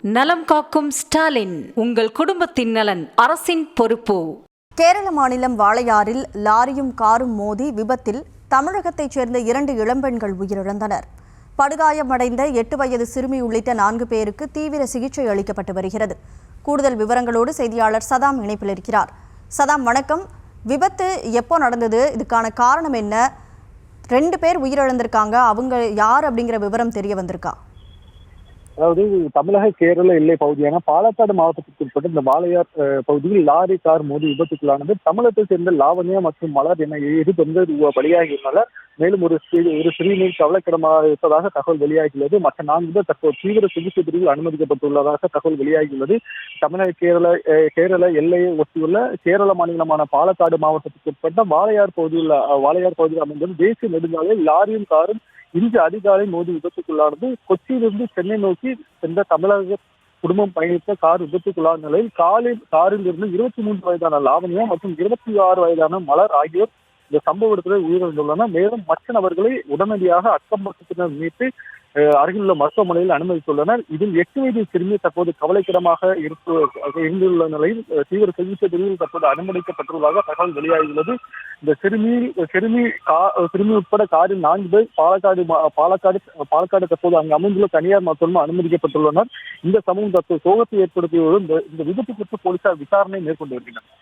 நலம் காக்கும் ஸ்டாலின், உங்கள் குடும்பத்தின் நலன் அரசின் பொறுப்பு. கேரள மாநிலம் வாளையாறில் லாரியும் காரும் மோதி விபத்தில் தமிழகத்தைச் சேர்ந்த 2 இளம்பெண்கள் உயிரிழந்தனர். படுகாயமடைந்த 8 வயது சிறுமி உள்ளிட்ட 4 பேருக்கு தீவிர சிகிச்சை அளிக்கப்பட்டு வருகிறது. கூடுதல் விவரங்களோடு செய்தியாளர் சதாம் இணைப்பில் இருக்கிறார். சதாம், வணக்கம். விபத்து எப்போ நடந்தது? இதுக்கான காரணம் என்ன? 2 பேர் உயிரிழந்திருக்காங்க. அவங்க யார் அப்படிங்கிற விவரம் தெரிய வந்திருக்கா? அதாவது தமிழக கேரள எல்லை பகுதியான பாலக்காடு மாவட்டத்திற்கு உட்பட்ட இந்த வாளையார் பகுதியில் லாரி கார் மோதி விபத்துக்குள்ளானது. தமிழகத்தை சேர்ந்த லாவண்யா மற்றும் மலர் என 2 பெண்கள் பலியாகியுள்ளனர். மேலும் ஒரு சிறுநீர் கவலைக்கிடமாக இருப்பதாக தகவல் வெளியாகியுள்ளது. மற்ற 4 பேர் தற்போது தீவிர சிகிச்சை பிரிவில் அனுமதிக்கப்பட்டுள்ளதாக தகவல் வெளியாகியுள்ளது. தமிழக கேரள எல்லையை ஒட்டியுள்ள கேரள மாநிலமான பாலக்காடு மாவட்டத்திற்கு உட்பட்ட வாளையார் பகுதியில் அமைந்துள்ள தேசிய நெடுஞ்சாலையில் லாரியும் காரும் இன்று அதிகாலை மோதி விபத்துக்குள்ளானது. கொச்சியிலிருந்து சென்னை நோக்கி சென்ற தமிழக குடும்பம் பயணித்த கார் விபத்துக்குள்ளான நிலையில் காரில் இருந்து 23 வயதான லாவண்யா மற்றும் 26 வயதான மலர் ஆகியோர் இந்த சம்பவ இடத்தில் உயிரிழந்துள்ளனர். மேலும் மற்ற நபர்களை உடனடியாக அக்கம் பக்கத்தினர் மீட்டு அருகிலுள்ள மருத்துவமனையில் அனுமதித்துள்ளனர். இதில் 8 வயது சிறுமி தற்போது கவலைக்கிடமாக இருந்துள்ள நிலையில் தீவிர சிகிச்சை பிரிவில் தற்போது அனுமதிக்கப்பட்டுள்ளதாக தகவல் வெளியாகியுள்ளது. இந்த சிறுமி உட்பட காரில் 4 பேர் பாலக்காடு தற்போது அங்கு அமைந்துள்ள தனியார் மருத்துவமனை அனுமதிக்கப்பட்டுள்ளனர். இந்த சம்பவம் தற்போது சோகத்தை ஏற்படுத்தியுள்ளது. இந்த விபத்து குறித்து போலீசார் விசாரணை மேற்கொண்டு வருகின்றனர்.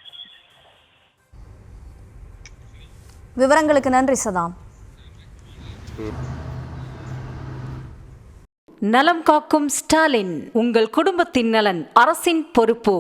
விவரங்களுக்கு நன்றி சதாம். நலம் காக்கும் ஸ்டாலின், உங்கள் குடும்பத்தின் நலன் அரசின் பொறுப்பு.